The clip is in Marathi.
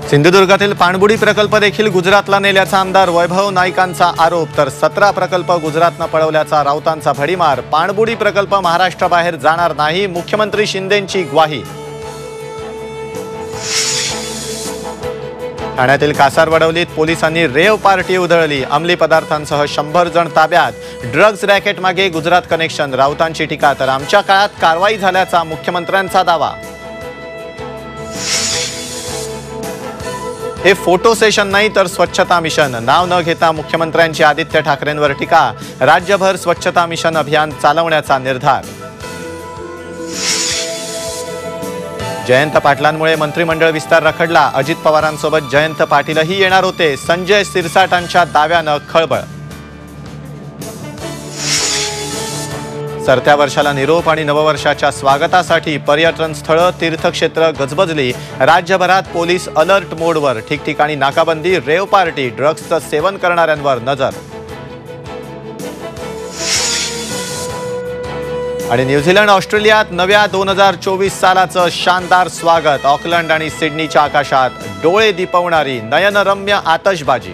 सिंधुदुर्गातील पाणबुडी प्रकल्प देखील गुजरातला नेल्याचा आमदार वैभव नाईकांचा आरोप, तर 17 प्रकल्प गुजरातनं पळवल्याचा राऊतांचा भडीमार। पाणबुडी प्रकल्प महाराष्ट्राबाहेर जाणार नाही, मुख्यमंत्री शिंदेंची ग्वाही। ठाण्यातील कासारवडवलीत पोलिसांनी रेव पार्टी उधळली, अंमली पदार्थांसह 100 जण ताब्यात। ड्रग्ज रॅकेट मागे गुजरात कनेक्शन, राऊतांची टीका, तर आमच्या काळात कारवाई झाल्याचा मुख्यमंत्र्यांचा दावा। हे फोटो सेशन नाही तर स्वच्छता मिशन, नाव न घेता मुख्यमंत्र्यांची आदित्य ठाकरेंवर टीका। राज्यभर स्वच्छता मिशन अभियान चालवण्याचा निर्धार। जयंत पाटलांमुळे मंत्रिमंडळ विस्तार रखडला, अजित पवारांसोबत जयंत पाटीलही येणार होते, संजय सिरसाटांच्या दाव्यानं खळबळ। सरत्या वर्षाला निरोप आणि नववर्षाच्या स्वागतासाठी पर्यटन स्थळं, तीर्थक्षेत्र गजबजली। राज्यभरात पोलीस अलर्ट मोडवर, ठिकठिकाणी नाकाबंदी, रेव पार्टी, ड्रग्जचं सेवन करणाऱ्यांवर नजर। आणि न्यूझीलंड ऑस्ट्रेलियात नव्या 2024 सालाचं शानदार स्वागत। ऑकलंड आणि सिडनीच्या आकाशात डोळे दिपवणारी नयनरम्य आतषबाजी।